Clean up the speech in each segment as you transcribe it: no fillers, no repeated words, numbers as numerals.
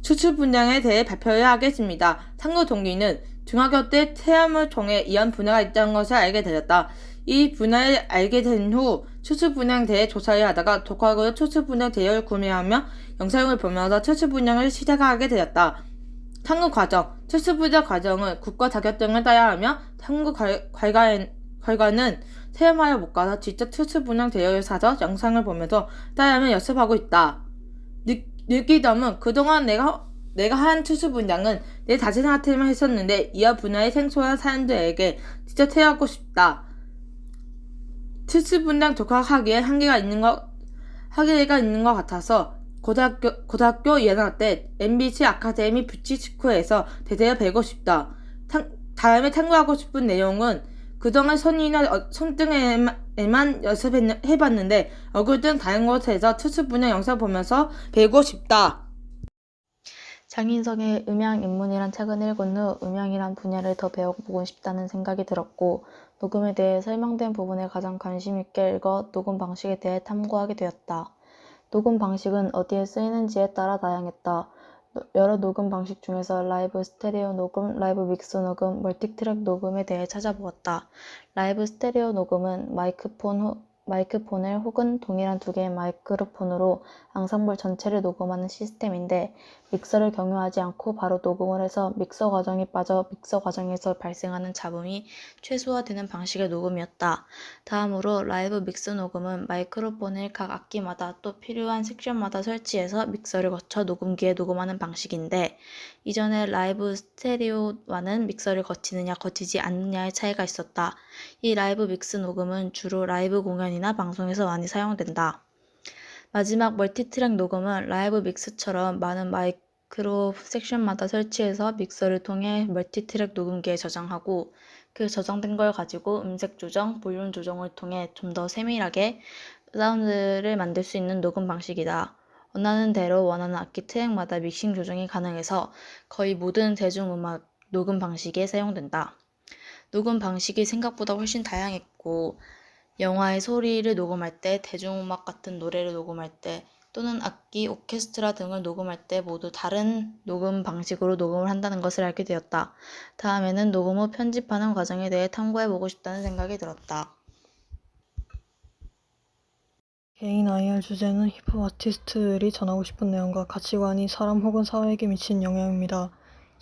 추출 분량에 대해 발표해야 하겠습니다. 탐구 동기는 중학교 때 체험을 통해 이런 분야가 있다는 것을 알게 되었다. 이 분야를 알게 된 후 추출 분량에 대해 조사를 하다가 독학으로 추출 분량 대여를 구매하며 영상을 보면서 추출 분량을 시작하게 되었다. 탐구 과정 추출 분량 과정은 국가 자격증을 따야 하며 탐구 결과는 체험하여 못 가서 직접 추출 분량 대여를 사서 영상을 보면서 따야 하며 연습하고 있다. 느끼점은 그동안 내가 한 추출 분량은 내 자신한테만 했었는데 이어 분야의 생소한 사람들에게 직접 체험하고 싶다. 추출 분량 독학하기에 한계가 있는 것 같아서 고등학교 2학년 때 MBC 아카데미 뷰티스쿨에서 대대어 배우고 싶다. 다음에 탐구하고 싶은 내용은 그동안 손이나 손등에만 연습해봤는데 얼굴 등 다른 곳에서 추출 분야 영상 보면서 배우고 싶다. 장인성의 음향 입문이란 책을 읽은 후 음향이란 분야를 더 배워보고 싶다는 생각이 들었고 녹음에 대해 설명된 부분을 가장 관심 있게 읽어 녹음 방식에 대해 탐구하게 되었다. 녹음 방식은 어디에 쓰이는지에 따라 다양했다. 여러 녹음 방식 중에서 라이브 스테레오 녹음, 라이브 믹스 녹음, 멀티트랙 녹음에 대해 찾아보았다. 라이브 스테레오 녹음은 마이크폰을 혹은 동일한 두 개의 마이크로폰으로 앙상블 전체를 녹음하는 시스템인데 믹서를 경유하지 않고 바로 녹음을 해서 믹서 과정이 빠져 믹서 과정에서 발생하는 잡음이 최소화되는 방식의 녹음이었다. 다음으로 라이브 믹스 녹음은 마이크로폰을 각 악기마다 또 필요한 섹션마다 설치해서 믹서를 거쳐 녹음기에 녹음하는 방식인데 이전에 라이브 스테레오와는 믹서를 거치느냐 거치지 않느냐의 차이가 있었다. 이 라이브 믹스 녹음은 주로 라이브 공연이나 방송에서 많이 사용된다. 마지막 멀티트랙 녹음은 라이브 믹스처럼 많은 마이크로 섹션마다 설치해서 믹서를 통해 멀티트랙 녹음기에 저장하고 그 저장된 걸 가지고 음색 조정, 볼륨 조정을 통해 좀 더 세밀하게 사운드를 만들 수 있는 녹음 방식이다. 원하는 대로 원하는 악기 트랙마다 믹싱 조정이 가능해서 거의 모든 대중음악 녹음 방식에 사용된다. 녹음 방식이 생각보다 훨씬 다양했고 영화의 소리를 녹음할 때, 대중음악 같은 노래를 녹음할 때, 또는 악기, 오케스트라 등을 녹음할 때 모두 다른 녹음 방식으로 녹음을 한다는 것을 알게 되었다. 다음에는 녹음 후 편집하는 과정에 대해 탐구해보고 싶다는 생각이 들었다. 개인 IR 주제는 힙합 아티스트들이 전하고 싶은 내용과 가치관이 사람 혹은 사회에게 미친 영향입니다.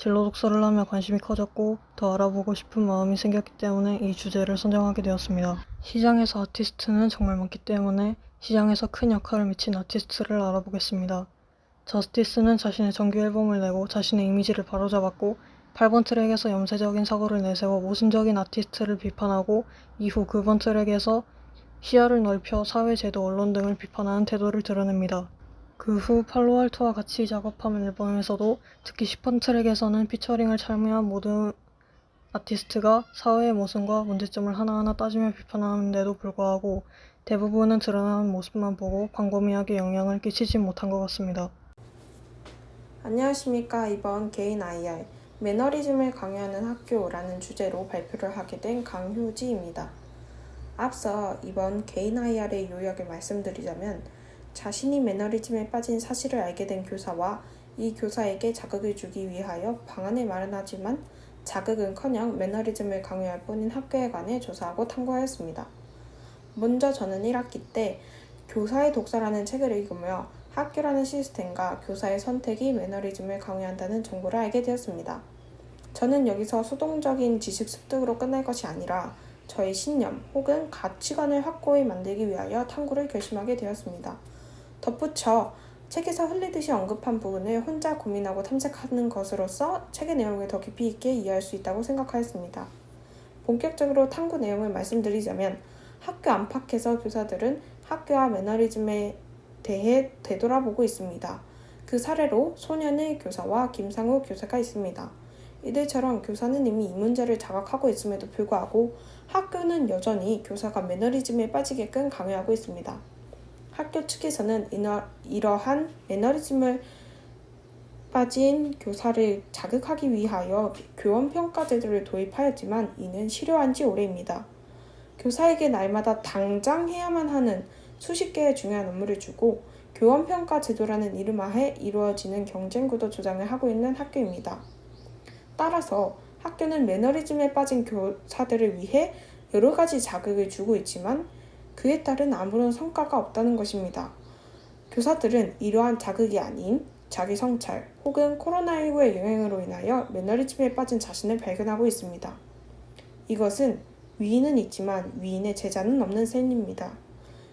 진로 독서를 하며 관심이 커졌고 더 알아보고 싶은 마음이 생겼기 때문에 이 주제를 선정하게 되었습니다. 시장에서 아티스트는 정말 많기 때문에 시장에서 큰 역할을 미친 아티스트를 알아보겠습니다. 저스티스는 자신의 정규 앨범을 내고 자신의 이미지를 바로잡았고 8번 트랙에서 염세적인 사고를 내세워 모순적인 아티스트를 비판하고 이후 9번 트랙에서 시야를 넓혀 사회, 제도, 언론 등을 비판하는 태도를 드러냅니다. 그 후 팔로알토와 같이 작업한 앨범에서도 특히 10번 트랙에서는 피처링을 참여한 모든 아티스트가 사회의 모순과 문제점을 하나하나 따지며 비판하는데도 불구하고 대부분은 드러나는 모습만 보고 광범위하게 영향을 끼치지 못한 것 같습니다. 안녕하십니까. 이번 개인 IR 매너리즘을 강요하는 학교라는 주제로 발표를 하게 된 강효지입니다. 앞서 이번 개인 IR의 요약을 말씀드리자면 자신이 매너리즘에 빠진 사실을 알게 된 교사와 이 교사에게 자극을 주기 위하여 방안을 마련하지만 자극은커녕 매너리즘을 강요할 뿐인 학교에 관해 조사하고 탐구하였습니다. 먼저 저는 1학기 때 교사의 독서라는 책을 읽으며 학교라는 시스템과 교사의 선택이 매너리즘을 강요한다는 정보를 알게 되었습니다. 저는 여기서 수동적인 지식 습득으로 끝날 것이 아니라 저의 신념 혹은 가치관을 확고히 만들기 위하여 탐구를 결심하게 되었습니다. 덧붙여 책에서 흘리듯이 언급한 부분을 혼자 고민하고 탐색하는 것으로써 책의 내용을 더 깊이 있게 이해할 수 있다고 생각하였습니다. 본격적으로 탐구 내용을 말씀드리자면 학교 안팎에서 교사들은 학교와 매너리즘에 대해 되돌아보고 있습니다. 그 사례로 소년의 교사와 김상우 교사가 있습니다. 이들처럼 교사는 이미 이 문제를 자각하고 있음에도 불구하고 학교는 여전히 교사가 매너리즘에 빠지게끔 강요하고 있습니다. 학교 측에서는 이러한 매너리즘을 빠진 교사를 자극하기 위하여 교원평가 제도를 도입하였지만 이는 실효한 지 오래입니다. 교사에게 날마다 당장 해야만 하는 수십 개의 중요한 업무를 주고 교원평가 제도라는 이름 하에 이루어지는 경쟁구도 조장을 하고 있는 학교입니다. 따라서 학교는 매너리즘에 빠진 교사들을 위해 여러 가지 자극을 주고 있지만 그에 따른 아무런 성과가 없다는 것입니다. 교사들은 이러한 자극이 아닌 자기 성찰 혹은 코로나19의 영향으로 인하여 매너리즘에 빠진 자신을 발견하고 있습니다. 이것은 위인은 있지만 위인의 제자는 없는 셈입니다.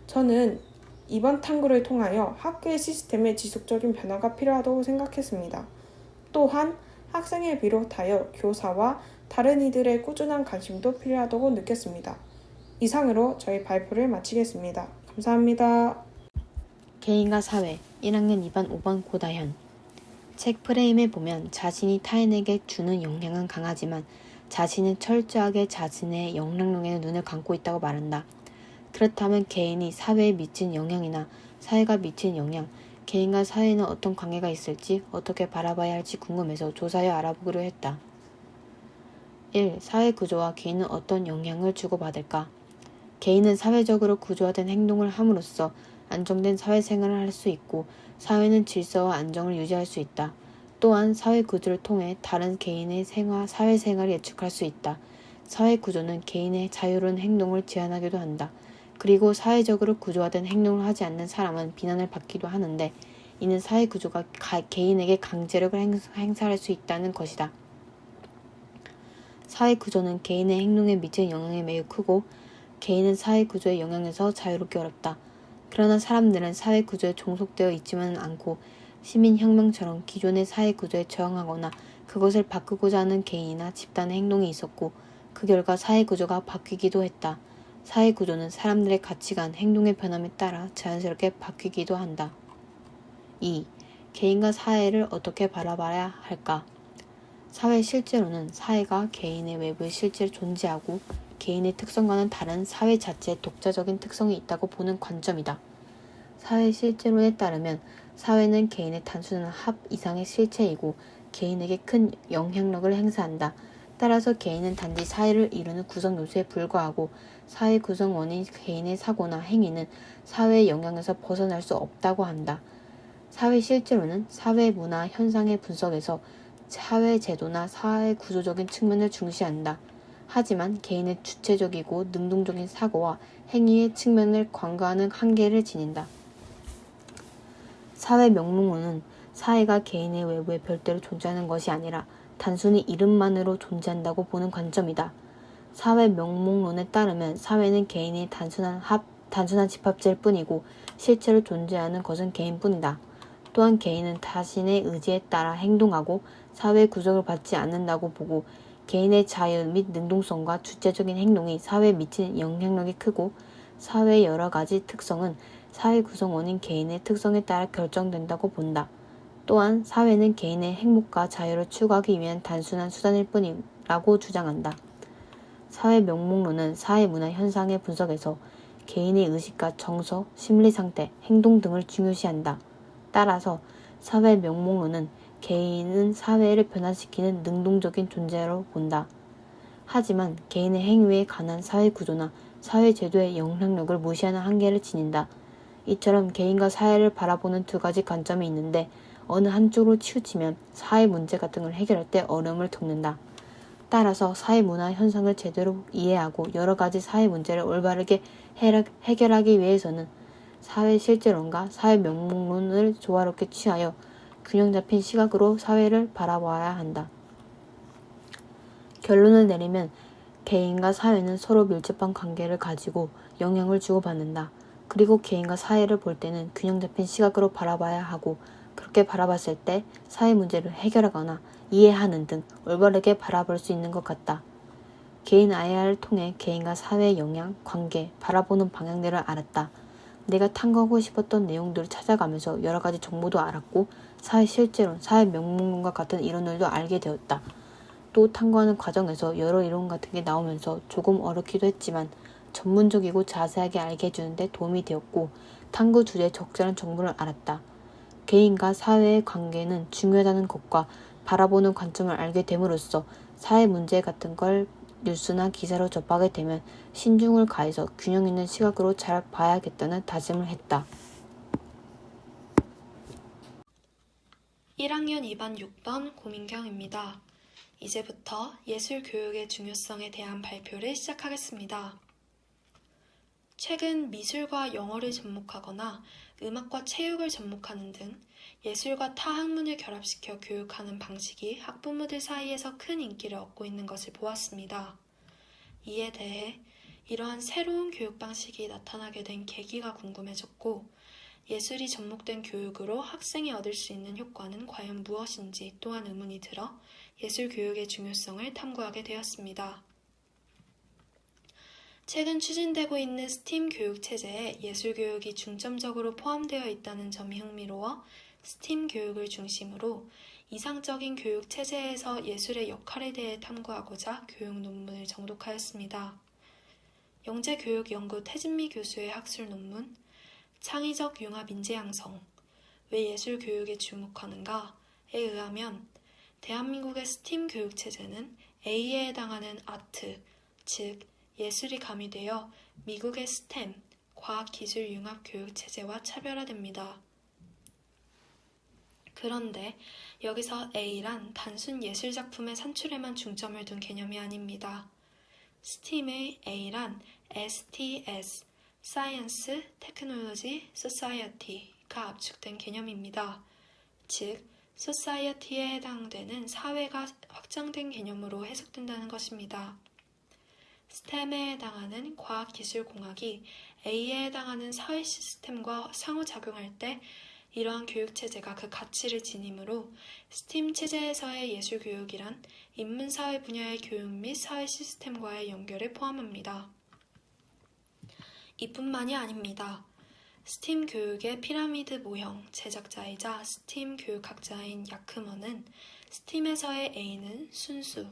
저는 이번 탐구를 통하여 학교의 시스템에 지속적인 변화가 필요하다고 생각했습니다. 또한 학생을 비롯하여 교사와 다른 이들의 꾸준한 관심도 필요하다고 느꼈습니다. 이상으로 저희 발표를 마치겠습니다. 감사합니다. 개인과 사회 1학년 2반 5번 고다현. 책 프레임에 보면 자신이 타인에게 주는 영향은 강하지만 자신은 철저하게 자신의 영향력에 눈을 감고 있다고 말한다. 그렇다면 개인이 사회에 미친 영향이나 사회가 미친 영향, 개인과 사회에는 어떤 관계가 있을지 어떻게 바라봐야 할지 궁금해서 조사해 알아보기로 했다. 1. 사회 구조와 개인은 어떤 영향을 주고받을까? 개인은 사회적으로 구조화된 행동을 함으로써 안정된 사회생활을 할 수 있고 사회는 질서와 안정을 유지할 수 있다. 또한 사회 구조를 통해 다른 개인의 사회생활을 예측할 수 있다. 사회 구조는 개인의 자유로운 행동을 제한하기도 한다. 그리고 사회적으로 구조화된 행동을 하지 않는 사람은 비난을 받기도 하는데 이는 사회 구조가 개인에게 강제력을 행사할 수 있다는 것이다. 사회 구조는 개인의 행동에 미치는 영향이 매우 크고 개인은 사회 구조의 영향에서 자유롭기 어렵다. 그러나 사람들은 사회 구조에 종속되어 있지만은 않고 시민혁명처럼 기존의 사회 구조에 저항하거나 그것을 바꾸고자 하는 개인이나 집단의 행동이 있었고 그 결과 사회 구조가 바뀌기도 했다. 사회 구조는 사람들의 가치관, 행동의 변함에 따라 자연스럽게 바뀌기도 한다. 2. 개인과 사회를 어떻게 바라봐야 할까? 사회 실제로는 사회가 개인의 외부에 실제로 존재하고 개인의 특성과는 다른 사회 자체의 독자적인 특성이 있다고 보는 관점이다. 사회 실제론에 따르면 사회는 개인의 단순한 합 이상의 실체이고 개인에게 큰 영향력을 행사한다. 따라서 개인은 단지 사회를 이루는 구성 요소에 불과하고 사회 구성원인 개인의 사고나 행위는 사회의 영향에서 벗어날 수 없다고 한다. 사회 실제로는 사회 문화 현상의 분석에서 사회 제도나 사회 구조적인 측면을 중시한다. 하지만 개인의 주체적이고 능동적인 사고와 행위의 측면을 관과하는 한계를 지닌다. 사회 명목론은 사회가 개인의 외부에 별도로 존재하는 것이 아니라 단순히 이름만으로 존재한다고 보는 관점이다. 사회 명목론에 따르면 사회는 개인의 단순한 집합체일 뿐이고 실제로 존재하는 것은 개인뿐이다. 또한 개인은 자신의 의지에 따라 행동하고 사회 구속을 받지 않는다고 보고 개인의 자유 및 능동성과 주체적인 행동이 사회에 미치는 영향력이 크고 사회의 여러 가지 특성은 사회 구성원인 개인의 특성에 따라 결정된다고 본다. 또한 사회는 개인의 행복과 자유를 추구하기 위한 단순한 수단일 뿐이라고 주장한다. 사회 명목론은 사회 문화 현상의 분석에서 개인의 의식과 정서, 심리 상태, 행동 등을 중요시한다. 따라서 사회 명목론은 개인은 사회를 변화시키는 능동적인 존재로 본다. 하지만 개인의 행위에 관한 사회 구조나 사회 제도의 영향력을 무시하는 한계를 지닌다. 이처럼 개인과 사회를 바라보는 두 가지 관점이 있는데 어느 한쪽으로 치우치면 사회 문제 같은 걸 해결할 때 어려움을 겪는다. 따라서 사회 문화 현상을 제대로 이해하고 여러 가지 사회 문제를 올바르게 해결하기 위해서는 사회 실제론과 사회 명목론을 조화롭게 취하여 균형 잡힌 시각으로 사회를 바라봐야 한다. 결론을 내리면 개인과 사회는 서로 밀접한 관계를 가지고 영향을 주고받는다. 그리고 개인과 사회를 볼 때는 균형 잡힌 시각으로 바라봐야 하고 그렇게 바라봤을 때 사회 문제를 해결하거나 이해하는 등 올바르게 바라볼 수 있는 것 같다. 개인 IR을 통해 개인과 사회의 영향, 관계, 바라보는 방향들을 알았다. 내가 탐구하고 싶었던 내용들을 찾아가면서 여러 가지 정보도 알았고 사회 실제론, 사회 명목론과 같은 이론들도 알게 되었다. 또 탐구하는 과정에서 여러 이론 같은 게 나오면서 조금 어렵기도 했지만 전문적이고 자세하게 알게 해주는데 도움이 되었고 탐구 주제에 적절한 정보를 알았다. 개인과 사회의 관계는 중요하다는 것과 바라보는 관점을 알게 됨으로써 사회 문제 같은 걸 뉴스나 기사로 접하게 되면 신중을 가해서 균형 있는 시각으로 잘 봐야겠다는 다짐을 했다. 1학년 2반 6번 고민경입니다. 이제부터 예술 교육의 중요성에 대한 발표를 시작하겠습니다. 최근 미술과 영어를 접목하거나 음악과 체육을 접목하는 등 예술과 타 학문을 결합시켜 교육하는 방식이 학부모들 사이에서 큰 인기를 얻고 있는 것을 보았습니다. 이에 대해 이러한 새로운 교육 방식이 나타나게 된 계기가 궁금해졌고, 예술이 접목된 교육으로 학생이 얻을 수 있는 효과는 과연 무엇인지 또한 의문이 들어 예술 교육의 중요성을 탐구하게 되었습니다. 최근 추진되고 있는 스팀 교육 체제에 예술 교육이 중점적으로 포함되어 있다는 점이 흥미로워 스팀 교육을 중심으로 이상적인 교육 체제에서 예술의 역할에 대해 탐구하고자 교육 논문을 정독하였습니다. 영재교육연구 태진미 교수의 학술 논문 창의적 융합 인재 양성, 왜 예술 교육에 주목하는가에 의하면 대한민국의 스팀 교육 체제는 A에 해당하는 아트, 즉 예술이 가미되어 미국의 스템, 과학기술 융합 교육 체제와 차별화됩니다. 그런데 여기서 A란 단순 예술 작품의 산출에만 중점을 둔 개념이 아닙니다. 스팀의 A란 STS, Science, Technology, Society가 압축된 개념입니다. 즉, Society에 해당되는 사회가 확장된 개념으로 해석된다는 것입니다. STEM에 해당하는 과학기술공학이 A에 해당하는 사회 시스템과 상호작용할 때 이러한 교육체제가 그 가치를 지니므로 스팀 체제에서의 예술교육이란 인문사회 분야의 교육 및 사회 시스템과의 연결을 포함합니다. 이뿐만이 아닙니다. 스팀 교육의 피라미드 모형 제작자이자 스팀 교육학자인 야크먼은 스팀에서의 A는 순수,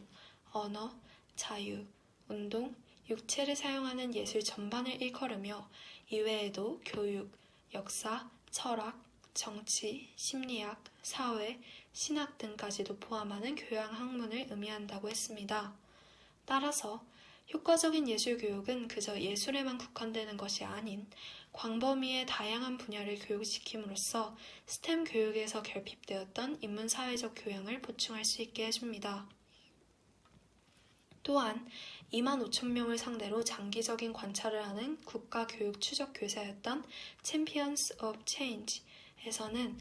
언어, 자유, 운동, 육체를 사용하는 예술 전반을 일컬으며 이외에도 교육, 역사, 철학, 정치, 심리학, 사회, 신학 등까지도 포함하는 교양 학문을 의미한다고 했습니다. 따라서 효과적인 예술교육은 그저 예술에만 국한되는 것이 아닌 광범위의 다양한 분야를 교육시킴으로써 스템 교육에서 결핍되었던 인문사회적 교양을 보충할 수 있게 해줍니다. 또한 25,000명을 상대로 장기적인 관찰을 하는 국가교육추적교사였던 Champions of Change 에서는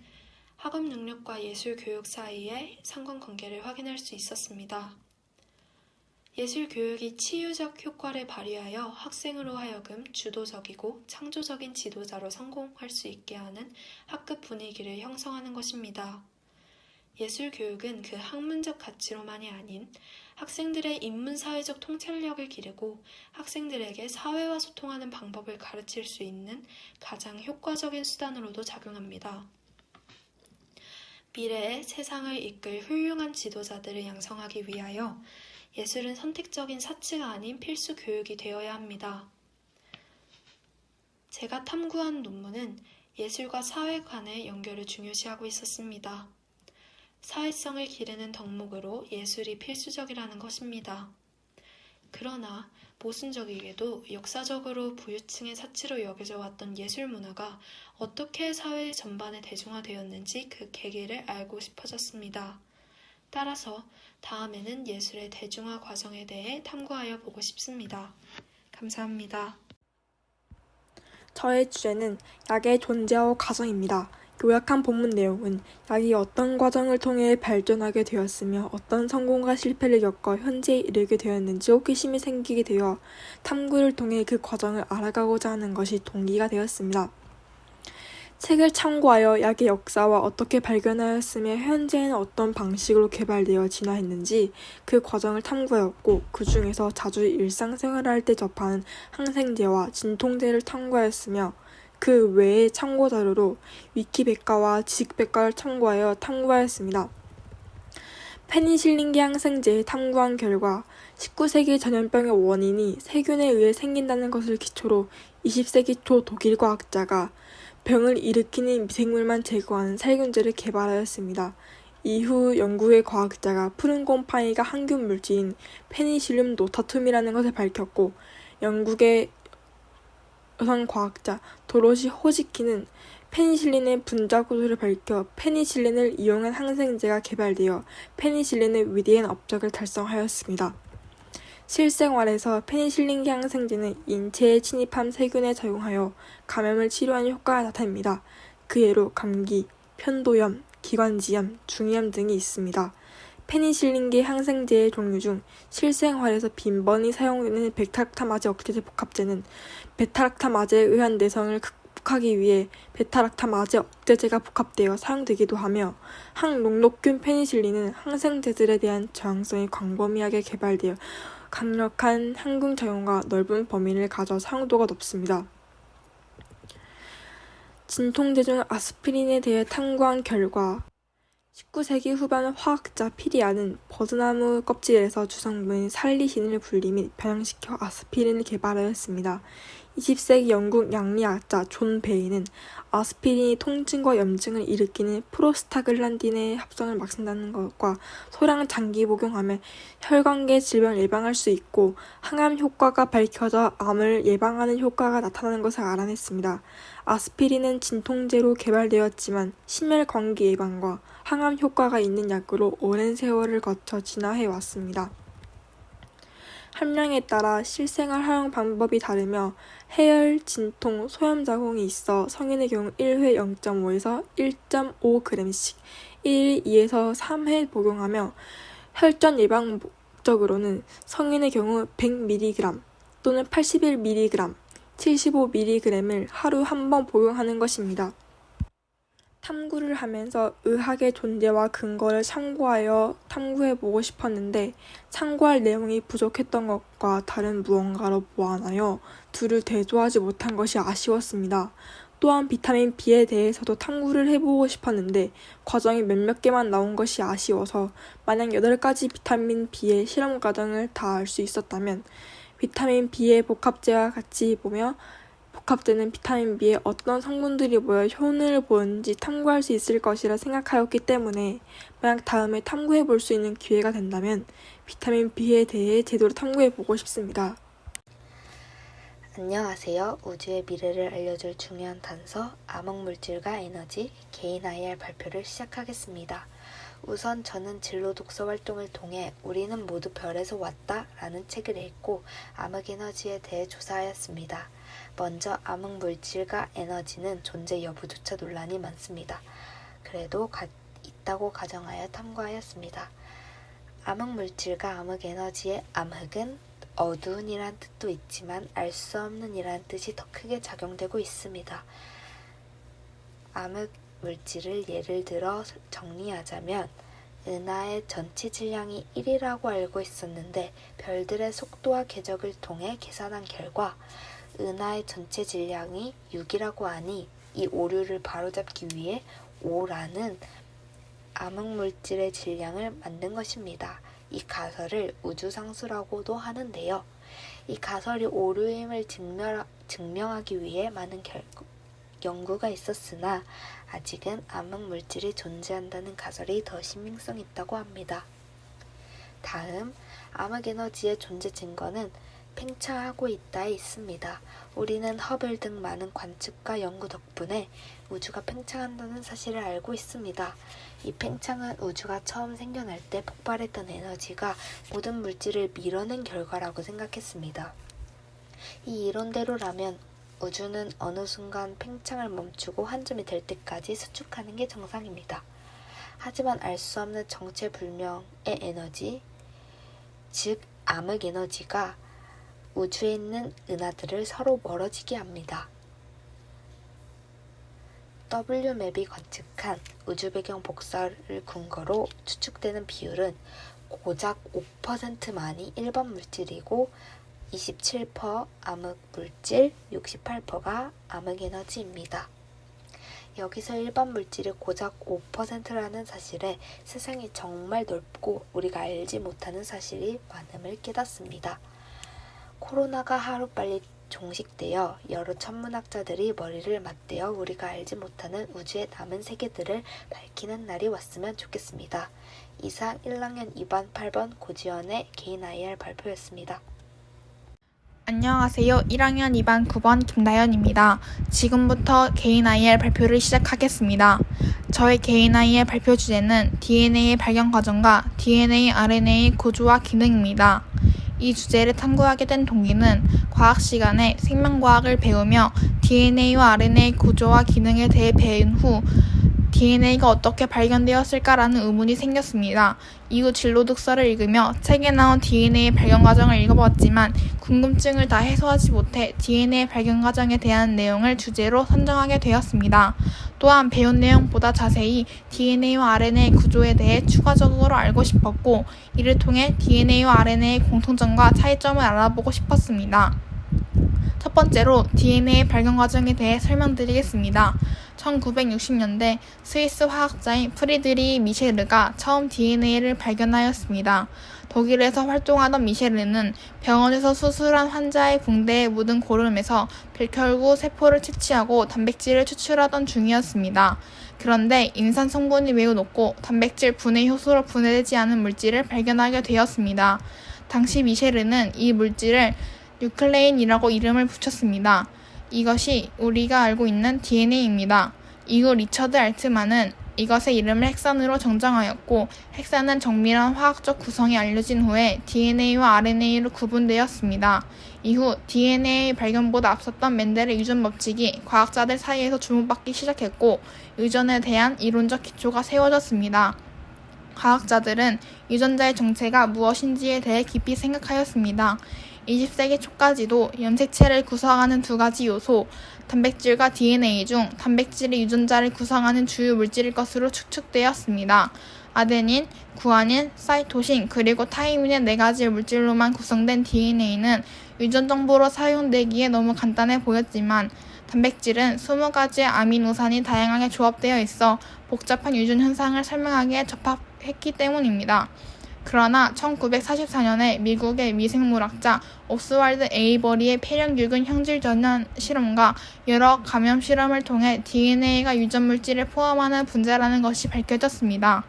학업 능력과 예술 교육 사이의 상관관계를 확인할 수 있었습니다. 예술 교육이 치유적 효과를 발휘하여 학생으로 하여금 주도적이고 창조적인 지도자로 성공할 수 있게 하는 학급 분위기를 형성하는 것입니다. 예술 교육은 그 학문적 가치로만이 아닌 학생들의 인문사회적 통찰력을 기르고 학생들에게 사회와 소통하는 방법을 가르칠 수 있는 가장 효과적인 수단으로도 작용합니다. 미래의 세상을 이끌 훌륭한 지도자들을 양성하기 위하여 예술은 선택적인 사치가 아닌 필수 교육이 되어야 합니다. 제가 탐구한 논문은 예술과 사회 간의 연결을 중요시하고 있었습니다. 사회성을 기르는 덕목으로 예술이 필수적이라는 것입니다. 그러나 모순적이게도 역사적으로 부유층의 사치로 여겨져 왔던 예술 문화가 어떻게 사회 전반에 대중화되었는지 그 계기를 알고 싶어졌습니다. 따라서 다음에는 예술의 대중화 과정에 대해 탐구하여 보고 싶습니다. 감사합니다. 저의 주제는 약의 존재와 과정입니다. 요약한 본문 내용은 약이 어떤 과정을 통해 발전하게 되었으며 어떤 성공과 실패를 겪어 현재에 이르게 되었는지 호기심이 생기게 되어 탐구를 통해 그 과정을 알아가고자 하는 것이 동기가 되었습니다. 책을 참고하여 약의 역사와 어떻게 발견하였으며 현재에는 어떤 방식으로 개발되어 진화했는지 그 과정을 탐구하였고, 그 중에서 자주 일상생활을 할 때 접하는 항생제와 진통제를 탐구하였으며, 그 외의 참고자료로 위키백과와 지식백과를 참고하여 탐구하였습니다. 페니실린계 항생제에 탐구한 결과 19세기 전염병의 원인이 세균에 의해 생긴다는 것을 기초로 20세기 초 독일 과학자가 병을 일으키는 미생물만 제거하는 살균제를 개발하였습니다. 이후 영국의 과학자가 푸른 곰팡이가 항균 물질인 페니실륨 노타툼이라는 것을 밝혔고, 영국의 여성 과학자 도로시 호지키는 페니실린의 분자 구조를 밝혀 페니실린을 이용한 항생제가 개발되어 페니실린의 위대한 업적을 달성하였습니다. 실생활에서 페니실린 항생제는 인체에 침입한 세균에 작용하여 감염을 치료하는 효과가 나타납니다. 그 예로 감기, 편도염, 기관지염, 중이염 등이 있습니다. 페니실린계 항생제의 종류 중 실생활에서 빈번히 사용되는 베타락타마제 억제제 복합제는 베타락타마제에 의한 내성을 극복하기 위해 베타락타마제 억제제가 복합되어 사용되기도 하며 항롱록균 페니실린은 항생제들에 대한 저항성이 광범위하게 개발되어 강력한 항균작용과 넓은 범위를 가져 사용도가 높습니다. 진통제 중 아스피린에 대해 탐구한 결과 19세기 후반 화학자 피리아는 버드나무 껍질에서 주성분인 살리신을 분리 및 변형시켜 아스피린을 개발하였습니다. 20세기 영국 양리학자 존 베이는 아스피린이 통증과 염증을 일으키는 프로스타글란딘의 합성을 막는다는 것과 소량 장기 복용하면 혈관계 질병을 예방할 수 있고 항암 효과가 밝혀져 암을 예방하는 효과가 나타나는 것을 알아냈습니다. 아스피린은 진통제로 개발되었지만 심혈관계 예방과 항암 효과가 있는 약으로 오랜 세월을 거쳐 진화해 왔습니다. 함량에 따라 실생활 활용 방법이 다르며 해열, 진통, 소염작용이 있어 성인의 경우 1회 0.5에서 1.5g씩 1일 2에서 3회 복용하며 혈전 예방 목적으로는 성인의 경우 100mg 또는 81mg, 75mg을 하루 한 번 복용하는 것입니다. 탐구를 하면서 의학의 존재와 근거를 참고하여 탐구해보고 싶었는데 참고할 내용이 부족했던 것과 다른 무언가로 보완하여 둘을 대조하지 못한 것이 아쉬웠습니다. 또한 비타민 B에 대해서도 탐구를 해보고 싶었는데 과정이 몇몇 개만 나온 것이 아쉬워서 만약 8가지 비타민 B의 실험 과정을 다 알 수 있었다면 비타민 B의 복합제와 같이 보며 복합제는 비타민 B에 어떤 성분들이 모여 효능을 보는지 탐구할 수 있을 것이라 생각하였기 때문에 만약 다음에 탐구해 볼 수 있는 기회가 된다면 비타민 B에 대해 제대로 탐구해 보고 싶습니다. 안녕하세요. 우주의 미래를 알려줄 중요한 단서, 암흑물질과 에너지, 개인 IR 발표를 시작하겠습니다. 우선 저는 진로 독서 활동을 통해 우리는 모두 별에서 왔다 라는 책을 읽고 암흑에너지에 대해 조사하였습니다. 먼저 암흑물질과 에너지는 존재 여부조차 논란이 많습니다. 그래도 있다고 가정하여 탐구하였습니다. 암흑물질과 암흑에너지의 암흑은 어두운 이란 뜻도 있지만 알 수 없는 이란 뜻이 더 크게 작용되고 있습니다. 암흑물질을 예를 들어 정리하자면 은하의 전체 질량이 1이라고 알고 있었는데 별들의 속도와 궤적을 통해 계산한 결과 은하의 전체 질량이 6이라고 하니 이 오류를 바로잡기 위해 5라는 암흑물질의 질량을 만든 것입니다. 이 가설을 우주상수라고도 하는데요. 이 가설이 오류임을 증명하기 위해 많은 연구가 있었으나 아직은 암흑물질이 존재한다는 가설이 더 신빙성 있다고 합니다. 다음, 암흑에너지의 존재 증거는 팽창하고 있다에 있습니다. 우리는 허블 등 많은 관측과 연구 덕분에 우주가 팽창한다는 사실을 알고 있습니다. 이 팽창은 우주가 처음 생겨날 때 폭발했던 에너지가 모든 물질을 밀어낸 결과라고 생각했습니다. 이 이론대로라면 우주는 어느 순간 팽창을 멈추고 한 점이 될 때까지 수축하는 게 정상입니다. 하지만 알 수 없는 정체불명의 에너지, 즉 암흑에너지가 우주에 있는 은하들을 서로 멀어지게 합니다. WMAP이 관측한 우주 배경 복사를 근거로 추측되는 비율은 고작 5%만이 일반 물질이고 27% 암흑물질, 68%가 암흑에너지입니다. 여기서 일반 물질이 고작 5%라는 사실에 세상이 정말 넓고 우리가 알지 못하는 사실이 많음을 깨닫습니다. 코로나가 하루빨리 종식되어 여러 천문학자들이 머리를 맞대어 우리가 알지 못하는 우주의 남은 세계들을 밝히는 날이 왔으면 좋겠습니다. 이상 1학년 2반 8번 고지연의 개인 IR 발표였습니다. 안녕하세요. 1학년 2반 9번 김다연입니다. 지금부터 개인 IR 발표를 시작하겠습니다. 저의 개인 IR 발표 주제는 DNA의 발견 과정과 DNA, RNA의 구조와 기능입니다. 이 주제를 탐구하게 된 동기는 과학 시간에 생명과학을 배우며 DNA와 RNA의 구조와 기능에 대해 배운 후 DNA가 어떻게 발견되었을까라는 의문이 생겼습니다. 이후 진로 독서를 읽으며 책에 나온 DNA 발견 과정을 읽어보았지만 궁금증을 다 해소하지 못해 DNA 발견 과정에 대한 내용을 주제로 선정하게 되었습니다. 또한 배운 내용보다 자세히 DNA와 RNA의 구조에 대해 추가적으로 알고 싶었고, 이를 통해 DNA와 RNA의 공통점과 차이점을 알아보고 싶었습니다. 첫 번째로 DNA 발견 과정에 대해 설명드리겠습니다. 1960년대 스위스 화학자인 프리드리히 미셰르가 처음 DNA를 발견하였습니다. 독일에서 활동하던 미셰르는 병원에서 수술한 환자의 붕대에 묻은 고름에서 백혈구 세포를 채취하고 단백질을 추출하던 중이었습니다. 그런데 인산 성분이 매우 높고 단백질 분해 효소로 분해되지 않은 물질을 발견하게 되었습니다. 당시 미셰르는 이 물질을 뉴클레인이라고 이름을 붙였습니다. 이것이 우리가 알고 있는 DNA입니다. 이후 리처드 알트만은 이것의 이름을 헥산으로 정정하였고, 헥산은 정밀한 화학적 구성이 알려진 후에 DNA와 RNA로 구분되었습니다. 이후 DNA 발견보다 앞섰던 멘델의 유전 법칙이 과학자들 사이에서 주목받기 시작했고, 유전에 대한 이론적 기초가 세워졌습니다. 과학자들은 유전자의 정체가 무엇인지에 대해 깊이 생각하였습니다. 20세기 초까지도 염색체를 구성하는 두 가지 요소, 단백질과 DNA 중 단백질이 유전자를 구성하는 주요 물질일 것으로 추측되었습니다. 아데닌, 구아닌, 사이토신, 그리고 타이민의 네 가지 물질로만 구성된 DNA는 유전 정보로 사용되기에 너무 간단해 보였지만, 단백질은 20가지의 아미노산이 다양하게 조합되어 있어 복잡한 유전 현상을 설명하기에 적합했기 때문입니다. 그러나 1944년에 미국의 미생물학자 오스왈드 에이버리의 폐렴유균 형질 전환 실험과 여러 감염 실험을 통해 DNA가 유전 물질을 포함하는 분자라는 것이 밝혀졌습니다.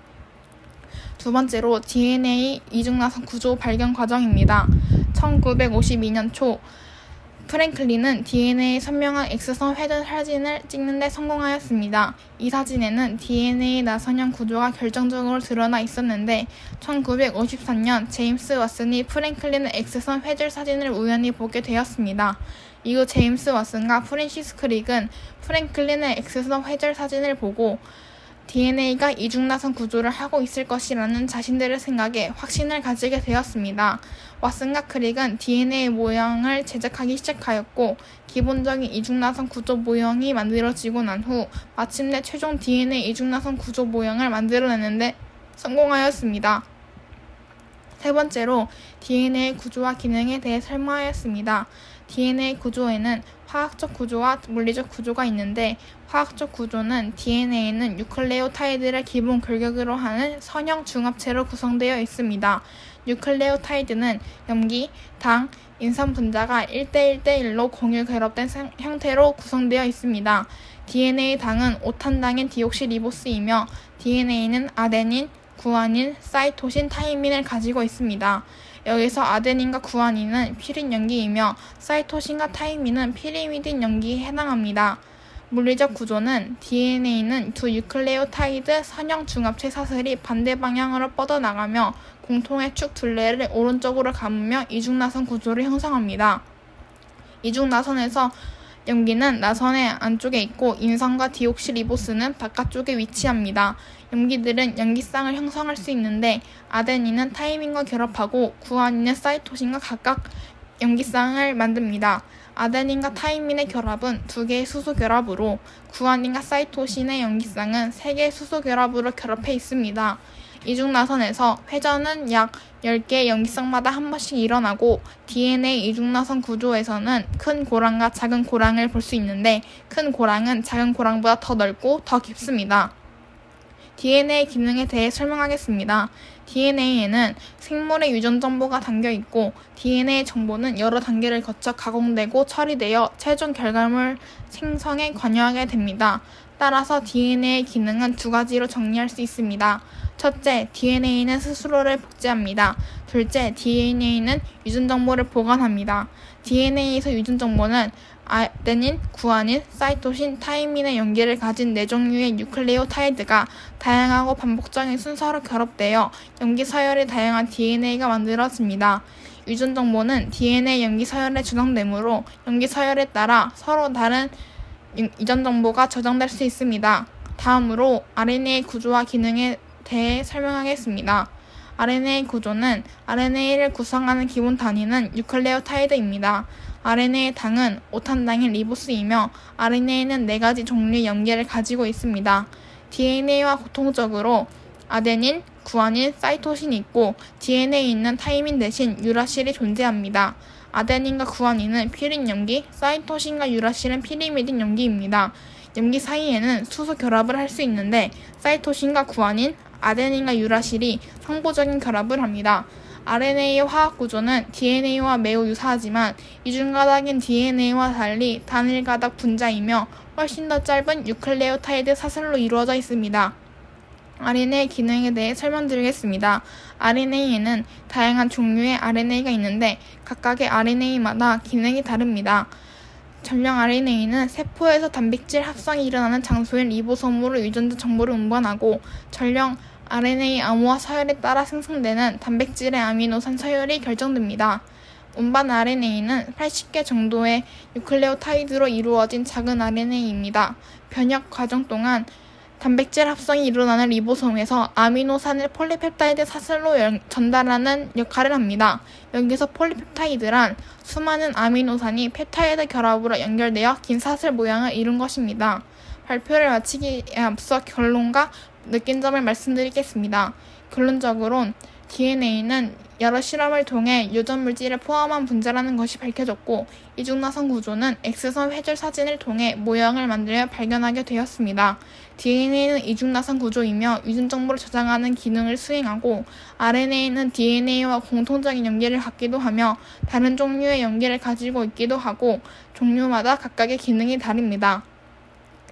두 번째로 DNA 이중나선 구조 발견 과정입니다. 1952년 초 프랭클린은 DNA 선명한 X선 회전 사진을 찍는 데 성공하였습니다. 이 사진에는 DNA 나선형 구조가 결정적으로 드러나 있었는데 1954년 제임스 왓슨이 프랭클린의 X선 회절 사진을 우연히 보게 되었습니다. 이후 제임스 왓슨과 프랜시스 크릭은 프랭클린의 X선 회절 사진을 보고 DNA가 이중나선 구조를 하고 있을 것이라는 자신들의 생각에 확신을 가지게 되었습니다. 왓슨과 크릭은 DNA 모형을 제작하기 시작하였고, 기본적인 이중나선 구조 모형이 만들어지고 난 후 마침내 최종 DNA 이중나선 구조 모형을 만들어내는데 성공하였습니다. 세 번째로 DNA 구조와 기능에 대해 설명하였습니다. DNA 구조에는 화학적 구조와 물리적 구조가 있는데, 화학적 구조는 DNA는 뉴클레오타이드를 기본 결격으로 하는 선형 중합체로 구성되어 있습니다. 뉴클레오타이드는 염기, 당, 인산 분자가 1대1대1로 공유 결합된 형태로 구성되어 있습니다. DNA 당은 5탄당인 디옥시리보스이며 DNA는 아데닌, 구아닌, 사이토신, 타이민을 가지고 있습니다. 여기서 아데닌과 구아닌은 피린 염기이며 사이토신과 타이민은 피리미딘 염기에 해당합니다. 물리적 구조는 DNA는 두 뉴클레오타이드 선형 중합체 사슬이 반대 방향으로 뻗어나가며 공통의 축 둘레를 오른쪽으로 감으며 이중나선 구조를 형성합니다. 이중나선에서 염기는 나선의 안쪽에 있고 인산과 디옥시리보스는 바깥쪽에 위치합니다. 염기들은 염기쌍을 형성할 수 있는데, 아데닌은 타이민과 결합하고 구아닌은 사이토신과 각각 염기쌍을 만듭니다. 아데닌과 타이민의 결합은 2개의 수소 결합으로, 구아닌과 사이토신의 염기쌍은 3개의 수소 결합으로 결합해 있습니다. 이중나선에서 회전은 약 10개의 염기쌍마다 한 번씩 일어나고, DNA 이중나선 구조에서는 큰 고랑과 작은 고랑을 볼 수 있는데, 큰 고랑은 작은 고랑보다 더 넓고 더 깊습니다. DNA 기능에 대해 설명하겠습니다. DNA에는 생물의 유전 정보가 담겨 있고, DNA 정보는 여러 단계를 거쳐 가공되고 처리되어 최종 결과물 생성에 관여하게 됩니다. 따라서 DNA의 기능은 두 가지로 정리할 수 있습니다. 첫째, DNA는 스스로를 복제합니다. 둘째, DNA는 유전 정보를 보관합니다. DNA에서 유전 정보는 아데닌, 구아닌, 사이토신, 타이민의 연기를 가진 네 종류의 뉴클레오타이드가 다양하고 반복적인 순서로 결합되어 연기 서열이 다양한 DNA가 만들어집니다. 유전 정보는 DNA 연기 서열에 저장되므로 연기 서열에 따라 서로 다른 유전 정보가 저장될 수 있습니다. 다음으로 RNA 구조와 기능에 대해 설명하겠습니다. RNA 구조는 RNA를 구성하는 기본 단위는 뉴클레오타이드입니다. RNA의 당은 5탄당인 리보스이며 RNA는 4가지 종류의 연계를 가지고 있습니다. DNA와 공통적으로 아데닌, 구아닌, 사이토신이 있고 DNA에 있는 타이민 대신 유라실이 존재합니다. 아데닌과 구아닌은 퓨린 염기, 사이토신과 유라실은 피리미딘 염기입니다. 염기 사이에는 수소 결합을 할 수 있는데 사이토신과 구아닌, 아데닌과 유라실이 상보적인 결합을 합니다. RNA의 화학 구조는 DNA와 매우 유사하지만 이중가닥인 DNA와 달리 단일 가닥 분자이며 훨씬 더 짧은 뉴클레오타이드 사슬로 이루어져 있습니다. RNA의 기능에 대해 설명드리겠습니다. RNA에는 다양한 종류의 RNA가 있는데 각각의 RNA마다 기능이 다릅니다. 전령 RNA는 세포에서 단백질 합성이 일어나는 장소인 리보솜으로 유전자 정보를 운반하고 전령 RNA 암호화 서열에 따라 생성되는 단백질의 아미노산 서열이 결정됩니다. 운반 RNA는 80개 정도의 뉴클레오타이드로 이루어진 작은 RNA입니다. 변역 과정 동안 단백질 합성이 일어나는 리보솜에서 아미노산을 폴리펩타이드 사슬로 전달하는 역할을 합니다. 여기서 폴리펩타이드란 수많은 아미노산이 펩타이드 결합으로 연결되어 긴 사슬 모양을 이룬 것입니다. 발표를 마치기에 앞서 결론과 느낀 점을 말씀드리겠습니다. 결론적으론 DNA는 여러 실험을 통해 유전 물질을 포함한 분자라는 것이 밝혀졌고 이중나선 구조는 X선 회줄 사진을 통해 모형을 만들어 발견하게 되었습니다. DNA는 이중나선 구조이며 유전 정보를 저장하는 기능을 수행하고 RNA는 DNA와 공통적인 연계를 갖기도 하며 다른 종류의 연계를 가지고 있기도 하고 종류마다 각각의 기능이 다릅니다.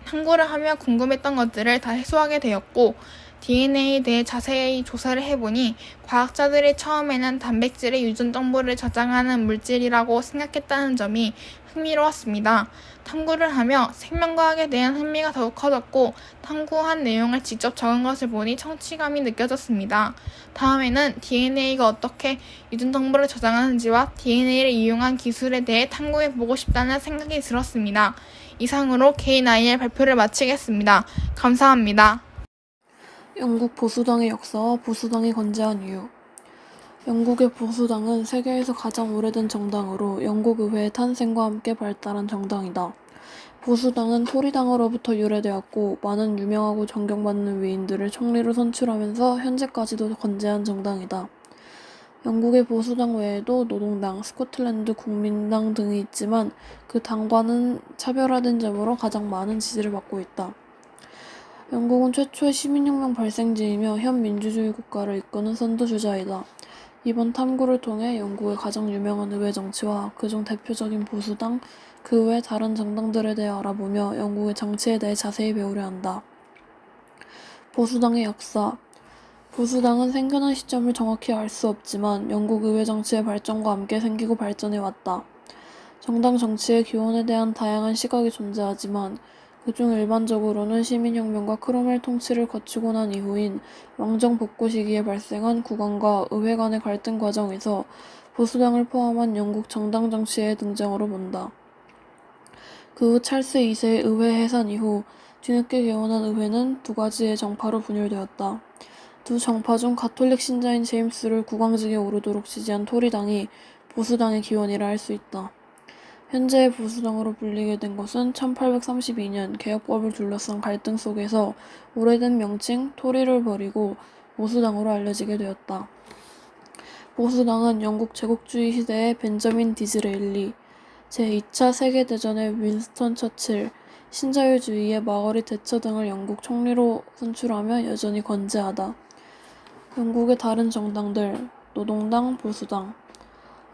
탐구를 하며 궁금했던 것들을 다 해소하게 되었고 DNA에 대해 자세히 조사를 해보니 과학자들이 처음에는 단백질의 유전 정보를 저장하는 물질이라고 생각했다는 점이 흥미로웠습니다. 탐구를 하며 생명과학에 대한 흥미가 더욱 커졌고 탐구한 내용을 직접 적은 것을 보니 성취감이 느껴졌습니다. 다음에는 DNA가 어떻게 유전 정보를 저장하는지와 DNA를 이용한 기술에 대해 탐구해보고 싶다는 생각이 들었습니다. 이상으로 개인 IR 발표를 마치겠습니다. 감사합니다. 영국 보수당의 역사와 보수당이 건재한 이유. 영국의 보수당은 세계에서 가장 오래된 정당으로 영국 의회의 탄생과 함께 발달한 정당이다. 보수당은 토리당으로부터 유래되었고 많은 유명하고 존경받는 위인들을 총리로 선출하면서 현재까지도 건재한 정당이다. 영국의 보수당 외에도 노동당, 스코틀랜드 국민당 등이 있지만 그 당과는 차별화된 점으로 가장 많은 지지를 받고 있다. 영국은 최초의 시민혁명 발생지이며 현 민주주의 국가를 이끄는 선두주자이다. 이번 탐구를 통해 영국의 가장 유명한 의회 정치와 그중 대표적인 보수당, 그 외 다른 정당들에 대해 알아보며 영국의 정치에 대해 자세히 배우려 한다. 보수당의 역사. 보수당은 생겨난 시점을 정확히 알 수 없지만 영국 의회 정치의 발전과 함께 생기고 발전해왔다. 정당 정치의 기원에 대한 다양한 시각이 존재하지만 그중 일반적으로는 시민혁명과 크롬웰 통치를 거치고 난 이후인 왕정 복구 시기에 발생한 국왕과 의회 간의 갈등 과정에서 보수당을 포함한 영국 정당 정치의 등장으로 본다. 그 후 찰스 2세의 의회 해산 이후 뒤늦게 개원한 의회는 두 가지의 정파로 분열되었다. 두 정파 중 가톨릭 신자인 제임스를 국왕직에 오르도록 지지한 토리당이 보수당의 기원이라 할 수 있다. 현재의 보수당으로 불리게 된 것은 1832년 개혁법을 둘러싼 갈등 속에서 오래된 명칭 토리를 버리고 보수당으로 알려지게 되었다. 보수당은 영국 제국주의 시대의 벤저민 디즈레일리, 제2차 세계대전의 윈스턴 처칠, 신자유주의의 마거릿 대처 등을 영국 총리로 선출하며 여전히 건재하다. 영국의 다른 정당들, 노동당, 보수당.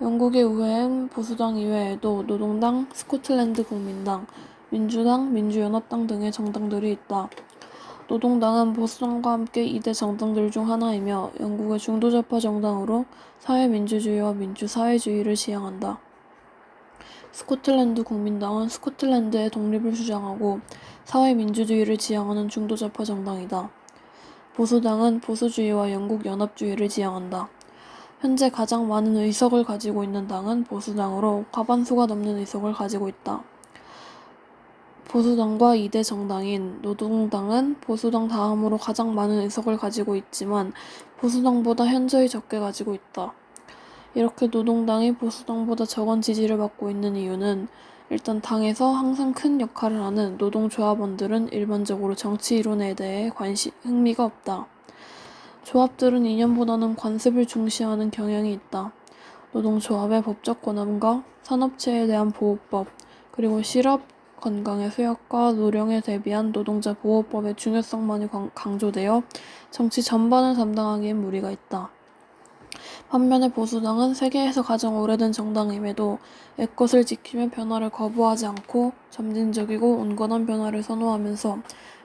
영국의 의회엔 보수당 이외에도 노동당, 스코틀랜드 국민당, 민주당, 민주연합당 등의 정당들이 있다. 노동당은 보수당과 함께 2대 정당들 중 하나이며 영국의 중도좌파 정당으로 사회민주주의와 민주사회주의를 지향한다. 스코틀랜드 국민당은 스코틀랜드의 독립을 주장하고 사회민주주의를 지향하는 중도좌파 정당이다. 보수당은 보수주의와 영국 연합주의를 지향한다. 현재 가장 많은 의석을 가지고 있는 당은 보수당으로 과반수가 넘는 의석을 가지고 있다. 보수당과 2대 정당인 노동당은 보수당 다음으로 가장 많은 의석을 가지고 있지만 보수당보다 현저히 적게 가지고 있다. 이렇게 노동당이 보수당보다 적은 지지를 받고 있는 이유는 일단 당에서 항상 큰 역할을 하는 노동조합원들은 일반적으로 정치 이론에 대해 흥미가 없다. 조합들은 이념보다는 관습을 중시하는 경향이 있다. 노동조합의 법적 권한과 산업체에 대한 보호법, 그리고 실업, 건강의 수약과 노령에 대비한 노동자 보호법의 중요성만이 강조되어 정치 전반을 담당하기엔 무리가 있다. 반면에 보수당은 세계에서 가장 오래된 정당임에도 애것을 지키며 변화를 거부하지 않고 점진적이고 온건한 변화를 선호하면서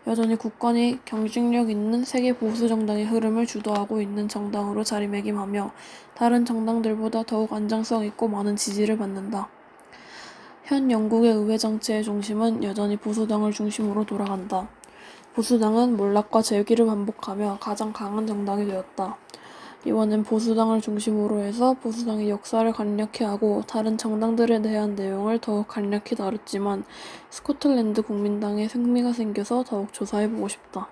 여전히 굳건히 경쟁력 있는 세계 보수 정당의 흐름을 주도하고 있는 정당으로 자리매김하며 다른 정당들보다 더욱 안정성 있고 많은 지지를 받는다. 현 영국의 의회 정치의 중심은 여전히 보수당을 중심으로 돌아간다. 보수당은 몰락과 재기를 반복하며 가장 강한 정당이 되었다. 이번엔 보수당을 중심으로 해서 보수당의 역사를 간략히 하고 다른 정당들에 대한 내용을 더욱 간략히 다뤘지만 스코틀랜드 국민당에 흥미가 생겨서 더욱 조사해보고 싶다.